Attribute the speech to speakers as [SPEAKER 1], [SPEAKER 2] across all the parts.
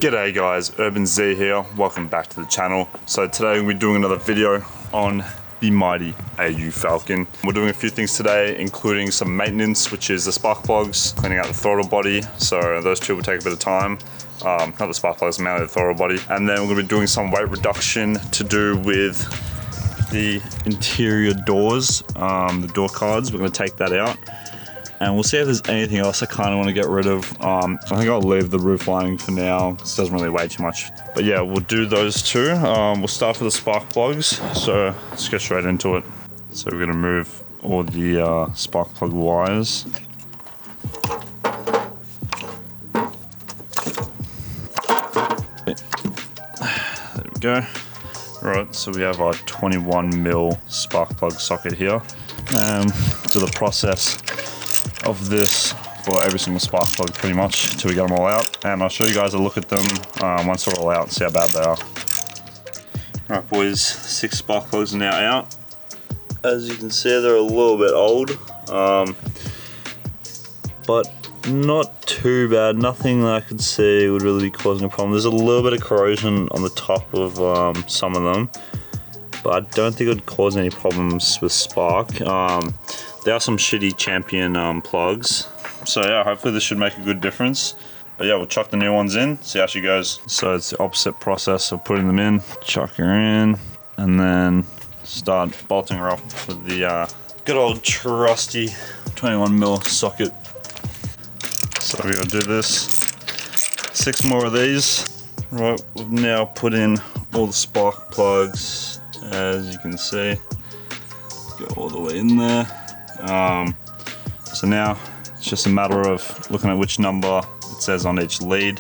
[SPEAKER 1] G'day guys, Urban Z here, welcome back to the channel. So today we're doing another video on the mighty AU Falcon. We're doing a few things today, including some maintenance, which is the spark plugs, cleaning out the throttle body. So those two will take a bit of time. Not the spark plugs, mainly the throttle body. And then we're gonna be doing some weight reduction to do with the interior doors, the door cards. We're gonna take that out. And we'll see if there's anything else I kind of want to get rid of. I think I'll leave the roof lining for now. This doesn't really weigh too much. But yeah, we'll do those two. We'll start with the spark plugs. So let's get straight into it. So we're going to move all the spark plug wires. There we go. Right, so we have our 21mm spark plug socket here. So the process of this for every single spark plug pretty much until we get them all out, and I'll show you guys a look at them once they're all out and see how bad they are. Alright boys, 6 spark plugs are now out. As you can see, they're a little bit old, but not too bad. Nothing that I could see would really be causing a problem. There's a little bit of corrosion on the top of some of them, but I don't think it would cause any problems with spark. There are some shitty Champion plugs, so yeah, hopefully this should make a good difference. But yeah, we'll chuck the new ones in, see how she goes. So it's the opposite process of putting them in. Chuck her in, and then start bolting her up with the good old trusty 21mm socket. So we're gonna do this. 6 more of these. Right, we've now put in all the spark plugs, as you can see. Go all the way in there. So now it's just a matter of looking at which number it says on each lead.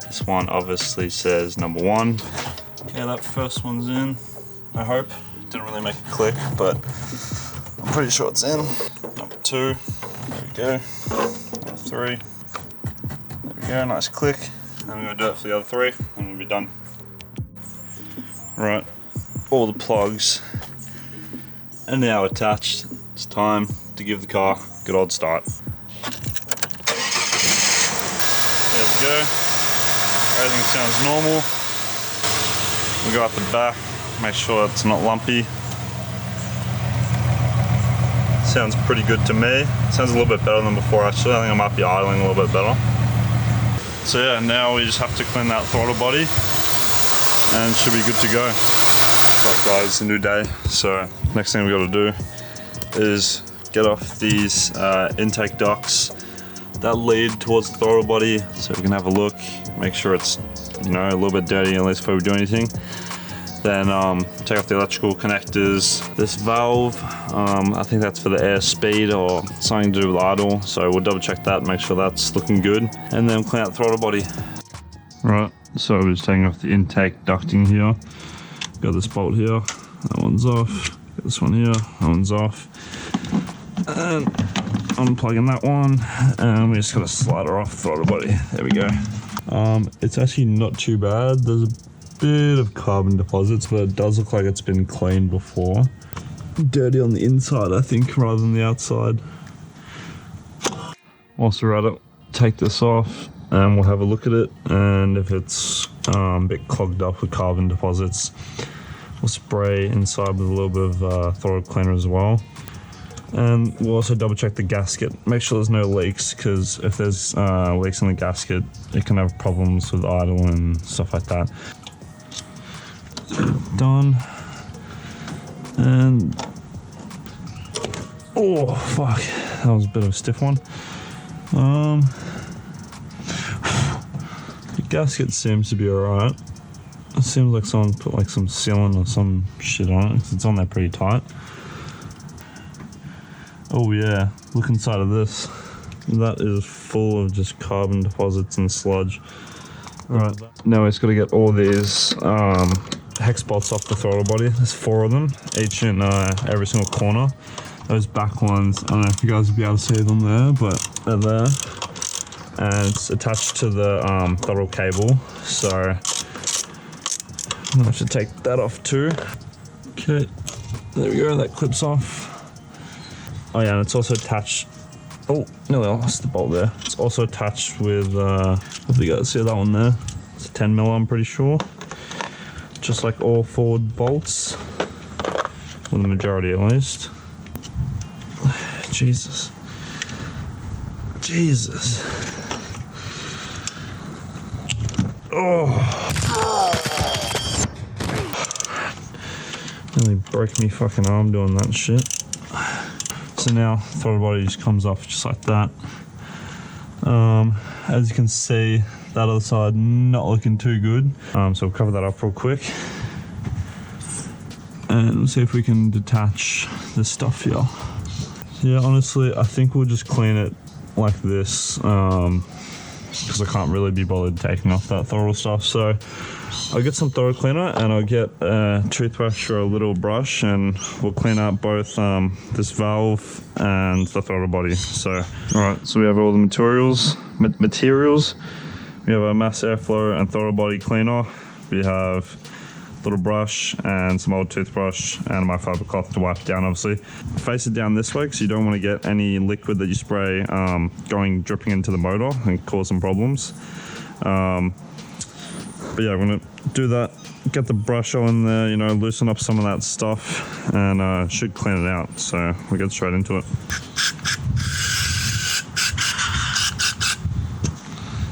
[SPEAKER 1] This one obviously says number 1. Okay, that first one's in, I hope. Didn't really make a click, but I'm pretty sure it's in. Number 2, there we go. Number 3, there we go, nice click. And we're gonna do it for the other 3, and we'll be done. Right, all the plugs are now attached. It's time to give the car a good old start. There we go. Everything sounds normal. We'll go up the back, make sure it's not lumpy. Sounds pretty good to me. Sounds a little bit better than before actually. I think I might be idling a little bit better. So yeah, now we just have to clean that throttle body and should be good to go. Right guys, it's a new day. So next thing we got to do is get off these intake ducts that lead towards the throttle body, so we can have a look, make sure it's, you know, a little bit dirty at least before we do anything. Then take off the electrical connectors. This valve, I think that's for the air speed or something to do with idle, so we'll double check that, make sure that's looking good, and then clean out the throttle body. Right, so we're just taking off the intake ducting here. Got this bolt here, that one's off. Got this one here, that one's off. And unplugging that one, and we just got to slide her off the throttle body. There we go. It's actually not too bad. There's a bit of carbon deposits, but it does look like it's been cleaned before. Dirty on the inside, I think, rather than the outside. Whilst we're at it, take this off and we'll have a look at it, and if it's a bit clogged up with carbon deposits, we'll spray inside with a little bit of throttle cleaner as well. And we'll also double check the gasket, make sure there's no leaks, because if there's leaks in the gasket, it can have problems with idle and stuff like that. Done. And oh fuck, that was a bit of a stiff one. The gasket seems to be alright. It seems like someone put like some sealant or some shit on it, because it's on there pretty tight. Oh yeah, look inside of this. That is full of just carbon deposits and sludge. Right, now we've got to get all these hex bolts off the throttle body. There's 4 of them, each in every single corner. Those back ones, I don't know if you guys will be able to see them there, but they're there. And it's attached to the throttle cable, so I'm gonna have to take that off too. Okay, there we go, that clips off. Oh yeah, and it's also attached Oh, nearly lost the bolt there. It's also attached with, hopefully you guys see that one there. It's 10 mil, I'm pretty sure. Just like all forward bolts, or the majority at least. Jesus. Jesus. Oh. Nearly broke me fucking arm doing that shit. So now throttle body just comes off just like that. As you can see, that other side not looking too good. So we'll cover that up real quick. And we'll see if we can detach this stuff here. Yeah, honestly, I think we'll just clean it like this, because I can't really be bothered taking off that throttle stuff. So I'll get some throttle cleaner and I'll get a toothbrush or a little brush, and we'll clean out both this valve and the throttle body. So, alright, so we have all the materials. We have a mass airflow and throttle body cleaner. We have a little brush and some old toothbrush and my fiber cloth to wipe it down, obviously. Face it down this way because you don't want to get any liquid that you spray dripping into the motor and cause some problems. But yeah, I'm going to do that, get the brush on there, you know, loosen up some of that stuff, and should clean it out. So we'll get straight into it.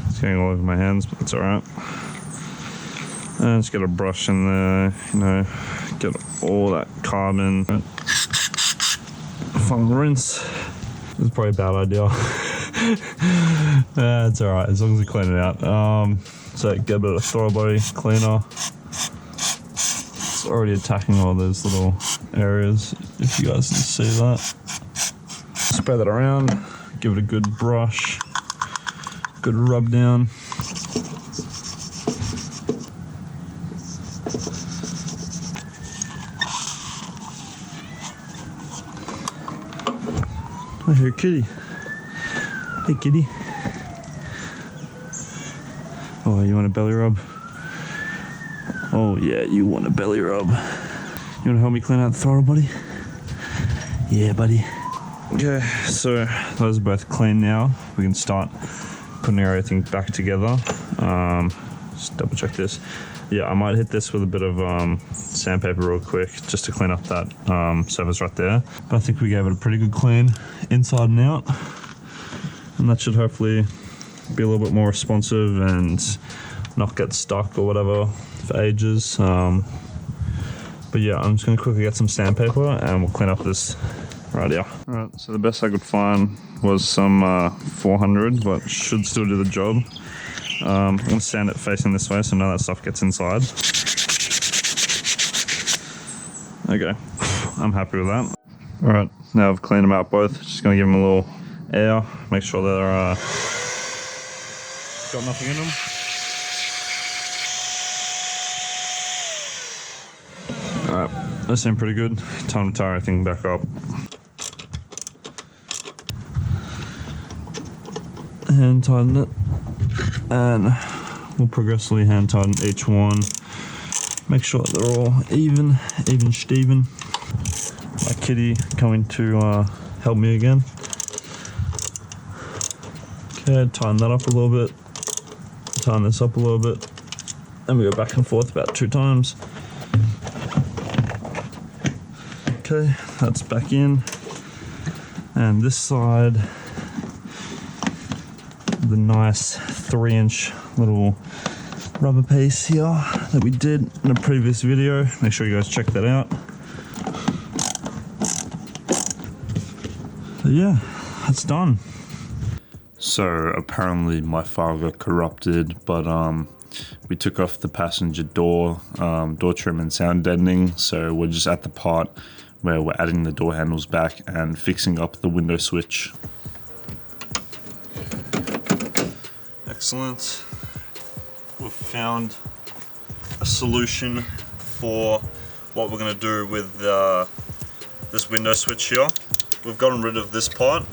[SPEAKER 1] It's getting all over my hands, but that's alright. And just get a brush in there, you know, get all that carbon. Final rinse. This is probably a bad idea. Yeah, it's alright, as long as we clean it out. So get a bit of throttle body cleaner. It's already attacking all those little areas, if you guys can see that. Spray that around, give it a good brush, good rub down. I hear kitty. Hey kitty. Oh, you want a belly rub? Oh yeah, you want a belly rub. You want to help me clean out the throttle body? Yeah, buddy. Okay, so those are both clean now. We can start putting everything back together. Just double check this. Yeah, I might hit this with a bit of sandpaper real quick just to clean up that surface right there. But I think we gave it a pretty good clean inside and out. And that should hopefully be a little bit more responsive and not get stuck or whatever for ages. But yeah, I'm just going to quickly get some sandpaper and we'll clean up this right here. Alright, so the best I could find was some 400, but should still do the job. I'm going to sand it facing this way so none of that stuff gets inside. Okay, I'm happy with that. Alright, now I've cleaned them out both. Just going to give them a little air, make sure they're got nothing in them. Alright, they seem pretty good. Time to tie everything back up. Hand tighten it. And we'll progressively hand tighten each one. Make sure they're all even Steven. My kitty coming to help me again. Okay, tighten that up a little bit. Tighten this up a little bit. And we go back and forth about 2 times. Okay, that's back in. And this side, the nice 3-inch little rubber piece here that we did in a previous video. Make sure you guys check that out. But yeah, that's done. So apparently my file got corrupted, but we took off the passenger door trim and sound deadening. So we're just at the part where we're adding the door handles back and fixing up the window switch. Excellent. We've found a solution for what we're going to do with this window switch here. We've gotten rid of this part,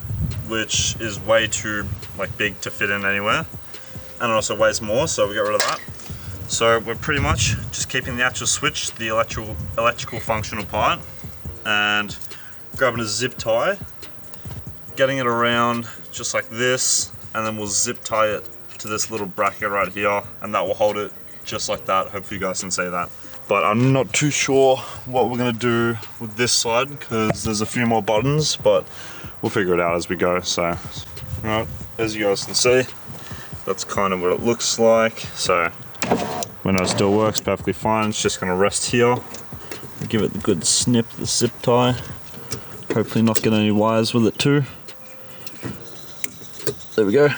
[SPEAKER 1] which is way too big to fit in anywhere, and it also weighs more, so we got rid of that. So we're pretty much just keeping the actual switch, the electrical functional part, and grabbing a zip tie, getting it around just like this, and then we'll zip tie it to this little bracket right here, and that will hold it just like that. Hopefully you guys can see that. But I'm not too sure what we're gonna do with this side because there's a few more buttons, but we'll figure it out as we go. So, right, as you guys can see, that's kind of what it looks like. So, window still works perfectly fine. It's just gonna rest here. Give it the good snip, the zip tie. Hopefully not get any wires with it too. There we go.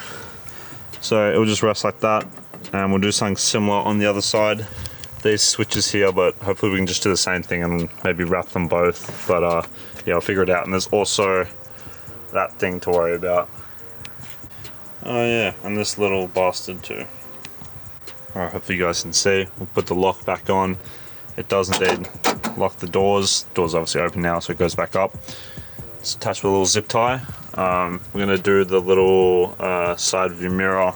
[SPEAKER 1] So it will just rest like that, and we'll do something similar on the other side. These switches here, but hopefully we can just do the same thing and maybe wrap them both. But yeah, I'll figure it out. And there's also that thing to worry about. Oh yeah, and this little bastard too. Alright, hopefully you guys can see. We'll put the lock back on. It does indeed lock the doors. Door's obviously open now, so it goes back up. It's attached with a little zip tie. We're gonna do the little side view mirror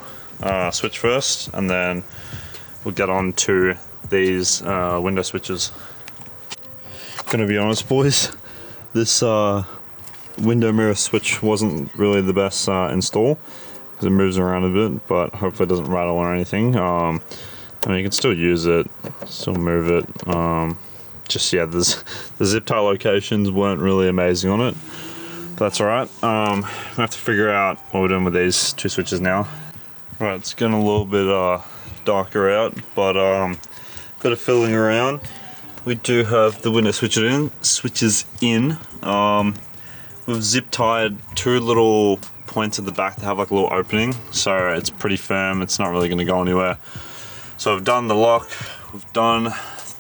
[SPEAKER 1] switch first, and then we'll get on to these window switches. Gonna be honest, boys, this window mirror switch wasn't really the best install because it moves around a bit, but hopefully it doesn't rattle or anything. I mean, you can still use it, still move it. Just yeah, the zip tie locations weren't really amazing on it, but that's alright. We have to figure out what we're doing with these two switches now. Right, it's getting a little bit darker out, but bit of fiddling around. We do have the window switches in. We've zip tied two little points at the back that have like a little opening, so it's pretty firm. It's not really going to go anywhere. So we've done the lock, we've done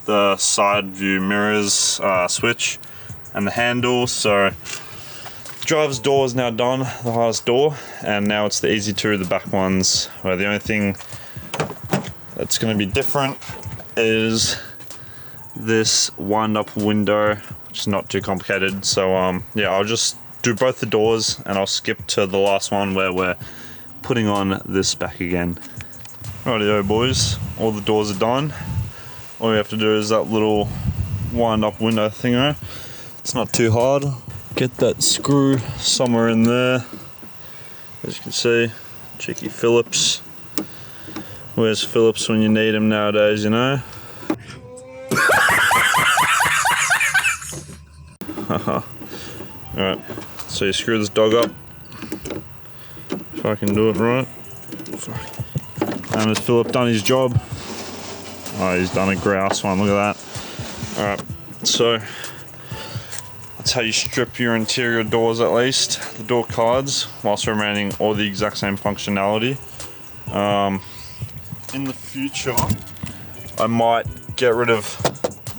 [SPEAKER 1] the side view mirrors switch, and the handle. So the driver's door is now done, the hardest door, and now it's the easy two, the back ones, where the only thing that's going to be different is this wind up window, which is not too complicated. So yeah, I'll just do both the doors and I'll skip to the last one where we're putting on this back again. Rightio boys, all the doors are done. All we have to do is that little wind up window thingo. It's not too hard. Get that screw somewhere in there. As you can see, cheeky Phillips. Where's Phillips when you need him nowadays, you know? Alright, so you screw this dog up. If I can do it right. And has Philip done his job? Oh, he's done a grouse one, look at that. Alright, so that's how you strip your interior doors, at least. The door cards, whilst remaining all the exact same functionality. In the future, I might get rid of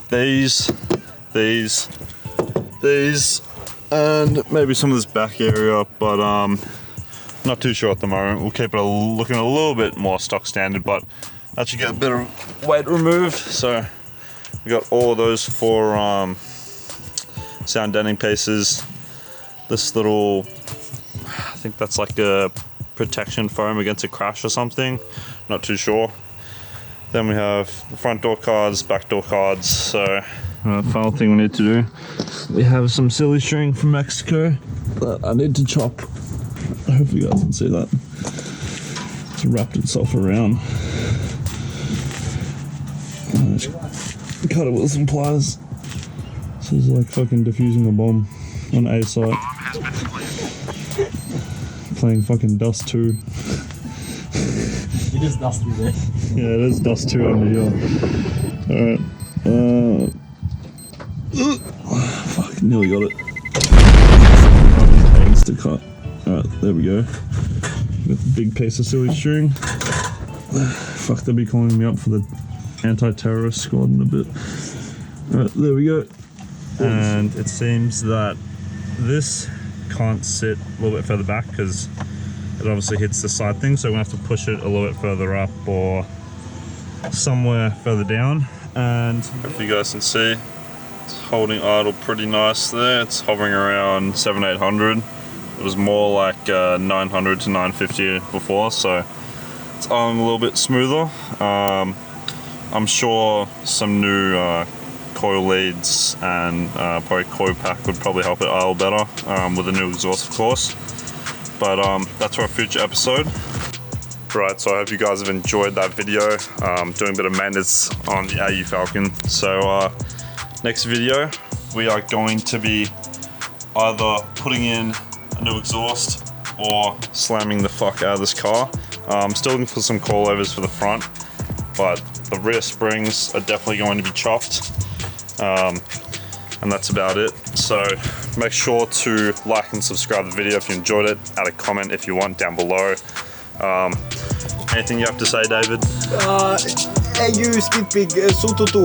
[SPEAKER 1] these, and maybe some of this back area, but not too sure at the moment. We'll keep it looking a little bit more stock standard, but that should get a bit of weight removed. So we got all of those four sound deadening pieces. This little, I think that's like a protection foam against a crash or something, not too sure. Then we have the front door cards, back door cards. So final thing we need to do, we have some silly string from Mexico that I need to chop. I hope you guys can see that. It's wrapped itself around. Cut it with some pliers. This is like fucking defusing a bomb on A site. Playing fucking Dust 2.
[SPEAKER 2] It is dusty there.
[SPEAKER 1] Yeah, it is Dust 2 under here. Alright. Fuck, nearly got it. Pains to cut. Alright, there we go. With a big piece of silly string. Fuck, they'll be calling me up for the anti-terrorist squad in a bit. Alright, there we go. And it seems that this can't sit a little bit further back because it obviously hits the side thing, so we're gonna have to push it a little bit further up or somewhere further down. And if you guys can see, it's holding idle pretty nice there. It's hovering around 700-800. It was more like 900 to 950 before, so it's idling a little bit smoother. I'm sure some new coil leads and probably coil pack would probably help it idle better with a new exhaust, of course. But that's for a future episode. Right, so I hope you guys have enjoyed that video. Doing a bit of maintenance on the AU Falcon. So next video, we are going to be either putting in a new exhaust or slamming the fuck out of this car. I'm still looking for some coilovers for the front, but the rear springs are definitely going to be chopped. And that's about it. So make sure to like and subscribe to the video if you enjoyed it. Add a comment if you want down below. Anything you have to say, David?
[SPEAKER 2] EU Speed Pig Sututu.